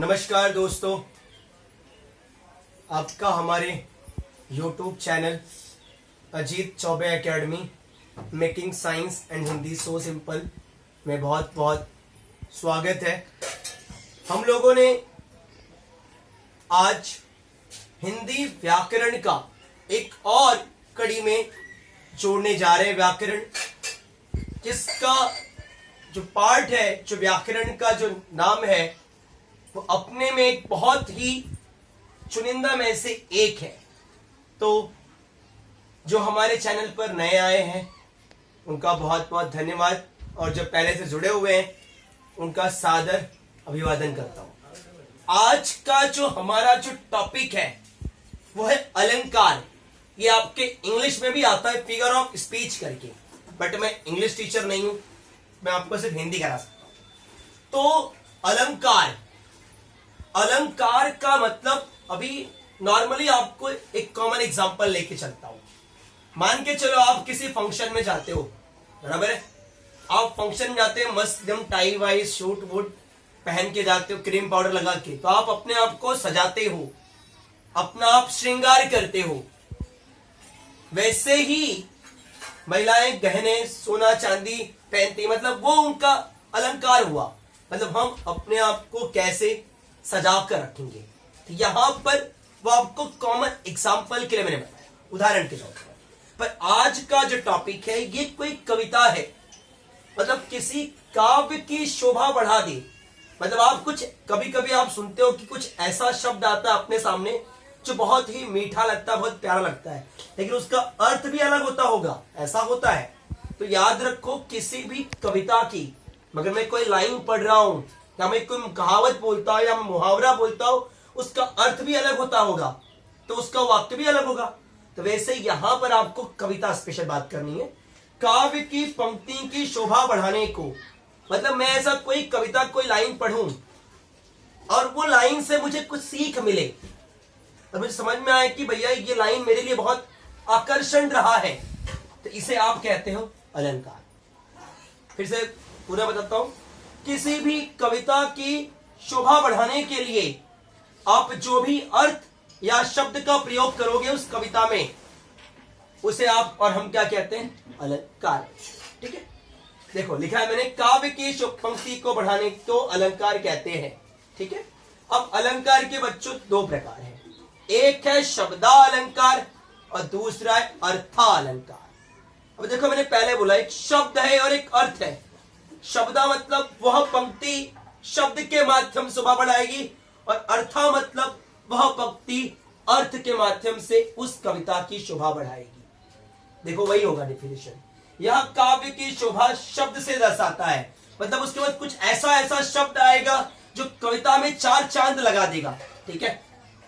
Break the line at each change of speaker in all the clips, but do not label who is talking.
नमस्कार दोस्तों, आपका हमारे YouTube channel Ajit Choubey academy making science and Hindi so simple में बहुत बहुत स्वागत है। हम लोगों ने आज हिंदी व्याकरण का एक और कड़ी में जोड़ने जा रहे हैं। व्याकरण जिसका जो पार्ट है, जो व्याकरण का जो नाम है, वो अपने में एक बहुत ही चुनिंदा में से एक है। तो जो हमारे चैनल पर नए आए हैं उनका बहुत बहुत धन्यवाद, और जो पहले से जुड़े हुए हैं उनका सादर अभिवादन करता हूं। आज का जो हमारा जो टॉपिक है वो है अलंकार। ये आपके इंग्लिश में भी आता है फिगर ऑफ स्पीच करके, बट मैं इंग्लिश टीचर नहीं हूं, मैं आपको सिर्फ हिंदी करा सकता हूं। तो अलंकार का मतलब, अभी नॉर्मली आपको एक कॉमन एग्जांपल लेके चलता हूं। मान के चलो आप किसी फंक्शन में जाते हो, बराबर है। आप फंक्शन में जाते हो, मस्त एकदम टाई वाई सूट वूट पहन के जाते हो, क्रीम पाउडर लगा के, तो आप अपने आप को सजाते हो, अपना आप श्रृंगार करते हो। वैसे ही महिलाएं गहने सोना चांदी पहनती, मतलब वो उनका अलंकार हुआ। मतलब हम अपने आप को कैसे सजा कर रखेंगे। तो यहां पर वो आपको कॉमन एग्जांपल के लिए मैंने बताया, उदाहरण के तौर पर। आज का जो टॉपिक है ये कोई कविता है, मतलब किसी काव्य की शोभा बढ़ा दे। मतलब आप कुछ कभी कभी आप सुनते हो कि कुछ ऐसा शब्द आता है अपने सामने जो बहुत ही मीठा लगता है, बहुत प्यारा लगता है, लेकिन उसका अर्थ भी अलग होता होगा, ऐसा होता है। तो याद रखो, किसी भी कविता की मगर मैं कोई लाइन पढ़ रहा हूं या मैं कोई कहावत बोलता हूं या मुहावरा बोलता हूं, उसका अर्थ भी अलग होता होगा, तो उसका वाक्य भी अलग होगा। तो वैसे यहां पर आपको कविता स्पेशल बात करनी है। काव्य की पंक्ति की शोभा बढ़ाने को, मतलब मैं ऐसा कोई कविता कोई लाइन पढ़ूं और वो लाइन से मुझे कुछ सीख मिले, तो मुझे समझ में आए कि भैया ये लाइन मेरे लिए बहुत आकर्षण रहा है, तो इसे आप कहते हो अलंकार। फिर से पूरा बताता हूं। किसी भी कविता की शोभा बढ़ाने के लिए आप जो भी अर्थ या शब्द का प्रयोग करोगे उस कविता में, उसे आप और हम क्या कहते हैं? अलंकार। ठीक है, देखो लिखा है मैंने, काव्य की पंक्ति को बढ़ाने को अलंकार कहते हैं। ठीक है, अब अलंकार के बच्चों दो प्रकार हैं, एक है शब्दालंकार और दूसरा है अर्थालंकार। अब देखो मैंने पहले बोला एक शब्द है और एक अर्थ है। शब्दा मतलब वह पंक्ति शब्द के माध्यम से शोभा बढ़ाएगी, और अर्था मतलब वह पंक्ति अर्थ के माध्यम से उस कविता की शोभा बढ़ाएगी। देखो वही होगा डेफिनेशन। यह काव्य की शोभा शब्द से दर्शाता है, मतलब उसके बाद कुछ ऐसा शब्द आएगा जो कविता में चार चांद लगा देगा। ठीक है,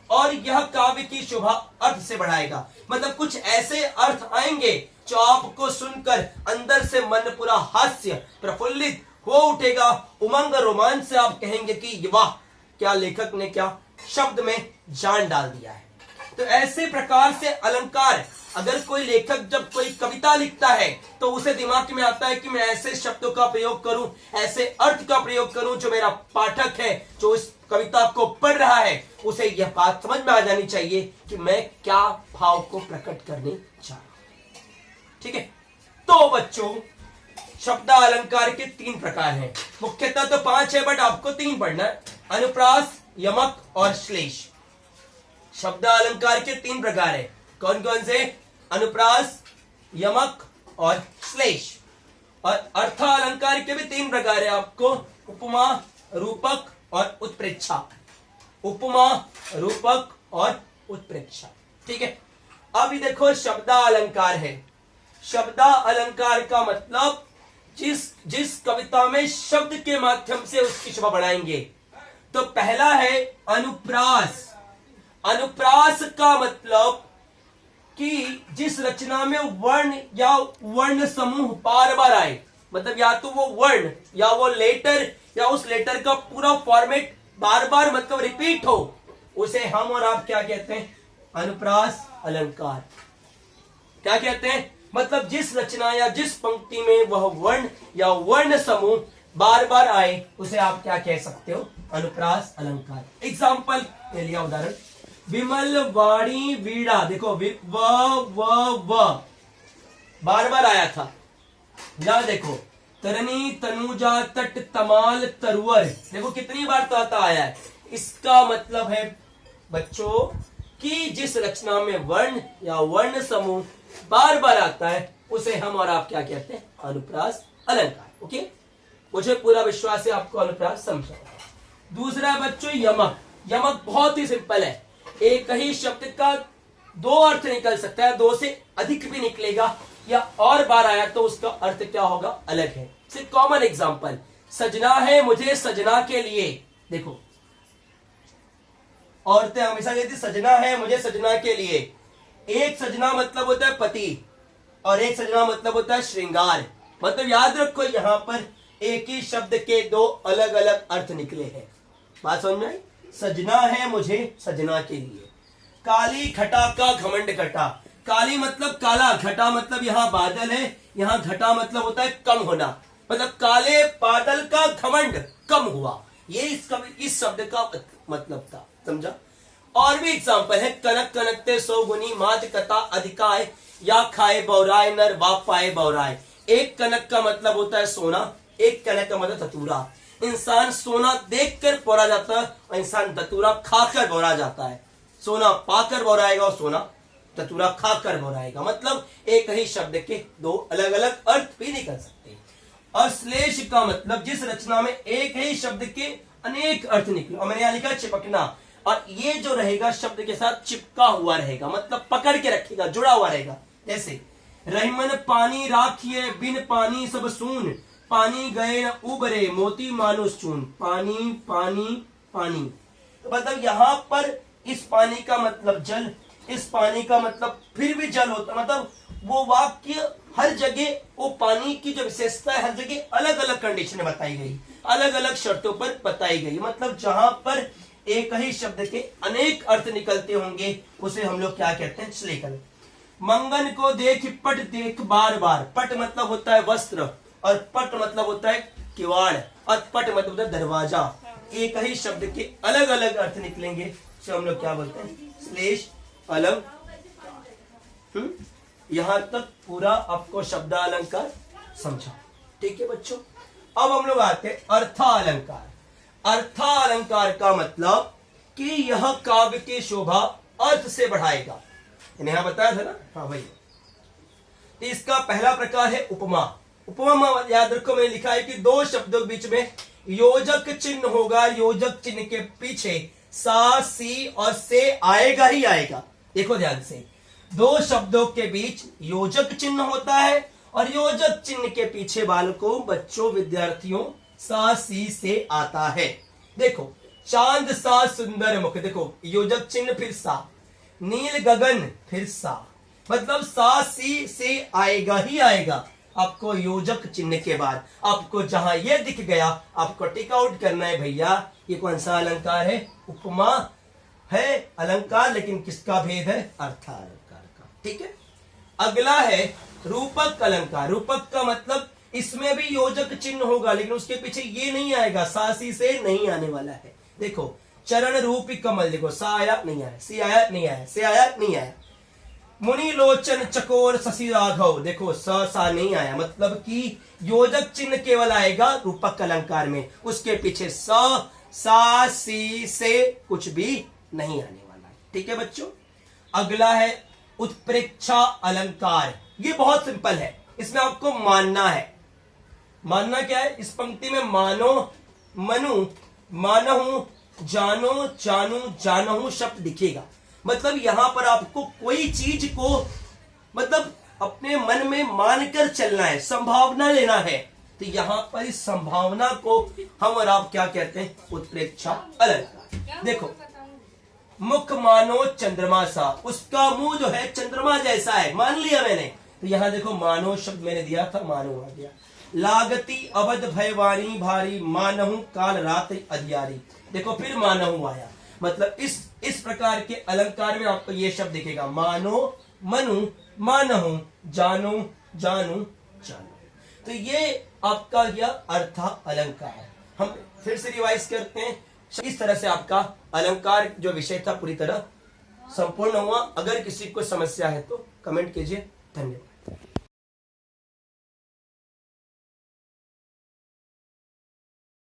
और यह काव्य की शोभा अर्थ से बढ़ाएगा, मतलब कुछ ऐसे अर्थ आएंगे जो आपको सुनकर अंदर से मन पूरा हास्य प्रफुल्लित हो उठेगा, उमंग रोमांच से आप कहेंगे कि वाह, क्या लेखक ने क्या शब्द में जान डाल दिया है। तो ऐसे प्रकार से अलंकार, अगर कोई लेखक जब कोई कविता लिखता है तो उसे दिमाग में आता है कि मैं ऐसे शब्दों का प्रयोग करूं, ऐसे अर्थ का प्रयोग करूं, जो मेरा पाठक है, जो इस कविता को पढ़ रहा है, उसे यह बात समझ में आ जानी चाहिए कि मैं क्या भाव को प्रकट करने चाह रहा हूं। ठीक है, तो बच्चों शब्द अलंकार के तीन प्रकार हैं। मुख्यतः तो पांच है, बट आपको तीन पढ़ना है, अनुप्रास, यमक और श्लेष। शब्द अलंकार के तीन प्रकार है। कौन कौन से? अनुप्रास, यमक और श्लेष। और अर्थ अलंकार के भी तीन प्रकार है आपको, उपमा, रूपक और उत्प्रेक्षा। उपमा, रूपक और उत्प्रेक्षा। ठीक है, अभी देखो शब्द अलंकार है। शब्द अलंकार का मतलब जिस कविता में शब्द के माध्यम से उसकी शोभा बढ़ाएंगे। तो पहला है अनुप्रास। अनुप्रास का मतलब कि जिस रचना में वर्ण या वर्ण समूह बार बार आए, मतलब या तो वो वर्ण या वो लेटर या उस लेटर का पूरा फॉर्मेट बार बार मतलब रिपीट हो, उसे हम और आप क्या कहते हैं? अनुप्रास अलंकार। क्या कहते हैं? मतलब जिस रचना या जिस पंक्ति में वह वर्ण या वर्ण समूह बार बार आए, उसे आप क्या कह सकते हो? अनुप्रास अलंकार। एग्जाम्पल ले लिया उदाहरण, विमल वाणी वीणा, देखो व बार बार आया था। या देखो तरनी तनुजा तट तमाल तरुवर, देखो कितनी बार ताता आया है। इसका मतलब है बच्चों कि जिस रचना में वर्ण या वर्ण समूह बार बार आता है उसे हम और आप क्या कहते हैं, अनुप्रास अलंकार। ओके, मुझे पूरा विश्वास है आपको अनुप्रास समझा। दूसरा बच्चों यमक। यमक बहुत ही सिंपल है, एक ही शब्द का दो अर्थ निकल सकता है, दो से अधिक भी निकलेगा, या और बार आया तो उसका अर्थ क्या होगा, अलग है। सिर्फ कॉमन एग्जांपल, सजना है मुझे सजना के लिए। देखो औरतें हमेशा कहती सजना है मुझे सजना के लिए। एक सजना मतलब होता है पति और एक सजना मतलब होता है श्रृंगार। मतलब याद रखो यहां पर एक ही शब्द के दो अलग अलग अर्थ निकले हैं। बात समझ में आई? सजना है मुझे सजना के लिए। काली घटा का घमंड घटा, काली मतलब काला, घटा मतलब यहाँ बादल है, यहाँ घटा मतलब होता है कम होना, मतलब काले बादल का घमंड कम हुआ, ये इस शब्द का मतलब था। समझा? और भी एग्जाम्पल है, कनक कनकते सौ गुनी माज कथा अधिकाय, या खाए बौराए नर वा पाए बौराए। एक कनक का मतलब होता है सोना, एक कनक का मतलब धतूरा। इंसान सोना देखकर बौरा जाता है और इंसान धतूरा खाकर बौरा जाता है। सोना पाकर बौराएगा और सोना धतूरा खाकर बौराएगा। मतलब एक ही शब्द के दो अलग अलग अर्थ भी निकल सकते हैं। और श्लेष का मतलब जिस रचना में एक ही शब्द के अनेक अर्थ निकले। और मैंने यहां लिखा चिपकना, और ये जो रहेगा शब्द के साथ चिपका हुआ रहेगा, मतलब पकड़ के रखेगा, जुड़ा हुआ रहेगा। जैसे रहीमन पानी राखिए बिन पानी सब सून, पानी गए न उबरे मोती मानुस चून। पानी पानी पानी, तो मतलब यहाँ पर इस पानी का मतलब जल, इस पानी का मतलब फिर भी जल होता, मतलब वो वाक्य हर जगह वो पानी की जो विशेषता है हर जगह अलग अलग कंडीशन में बताई गई, अलग अलग शर्तों पर बताई गई। मतलब जहां पर एक ही शब्द के अनेक अर्थ निकलते होंगे उसे हम लोग क्या कहते हैं, श्लेषण। मंगन को देख पट देख बार बार, पट मतलब होता है वस्त्र और पट मतलब होता है किवाड़ और पट मतलब होता है दरवाजा। एक ही शब्द के अलग अलग अर्थ निकलेंगे तो हम लोग क्या बोलते हैं, श्लेष अलंकार। यहां तक पूरा आपको शब्द अलंकार समझा, ठीक है बच्चों। अब हम लोग आते हैं अर्थालंकार। अर्थालंकार का मतलब कि यह काव्य की शोभा अर्थ से बढ़ाएगा। यहां बताया था ना, हाँ भाई। इसका पहला प्रकार है उपमा। उपमा याद रखो, मैंने लिखा है कि दो शब्दों के बीच में योजक चिन्ह होगा, योजक चिन्ह के पीछे सा सी और से आएगा ही आएगा। देखो ध्यान से, दो शब्दों के बीच योजक चिन्ह होता है और योजक चिन्ह के पीछे बालकों, बच्चों, विद्यार्थियों सा सी से आता है। देखो चांद सा सुंदर मुख, देखो योजक चिन्ह फिर सा, नील गगन फिर सा, मतलब सा सी से आएगा ही आएगा आपको योजक चिन्ह के बाद। आपको जहां ये दिख गया आपको टिक आउट करना है, भैया ये कौन सा अलंकार है, उपमा है अलंकार, लेकिन किसका भेद है, अर्थालंकार का। ठीक है, अगला है रूपक अलंकार। रूपक का मतलब इसमें भी योजक चिन्ह होगा लेकिन उसके पीछे ये नहीं आएगा, सासी से नहीं आने वाला है। देखो चरण रूपी कमल, देखो सा आया नहीं आया, सी आया नहीं आया, से आया नहीं आया। मुनि लोचन चकोर शशि राघव, देखो स सा नहीं आया, मतलब कि योजक चिन्ह केवल आएगा रूपक अलंकार में, उसके पीछे स सा सी से कुछ भी नहीं आने वाला है। ठीक है बच्चों। अगला है उत्प्रेक्षा अलंकार। ये बहुत सिंपल है, इसमें आपको मानना है। मानना क्या है, इस पंक्ति में मानो, मनु, मानहु, जानो, जानू, जानहु शब्द दिखेगा। मतलब यहां पर आपको कोई चीज को मतलब अपने मन में मानकर चलना है, संभावना लेना है। तो यहां पर इस संभावना को हम और आप क्या कहते हैं, उत्प्रेक्षा अलंकार। देखो मुख मानो चंद्रमा सा, उसका मुंह जो है चंद्रमा जैसा है, मान लिया मैंने। तो यहां देखो मानो शब्द मैंने दिया था, मानो आ गया। लागती अवध भयवानी भारी, मानहु काल रात अधियारी, देखो फिर मानहु आया। मतलब इस प्रकार के अलंकार में आपको ये शब्द दिखेगा, मानो, मनु, मानहु, जानो, जानू, जानो। तो ये आपका गया अर्था अलंकार। हम फिर से रिवाइज करते हैं। इस तरह से आपका अलंकार जो विषय था पूरी तरह संपूर्ण हुआ। अगर किसी को समस्या है तो कमेंट कीजिए। धन्यवाद।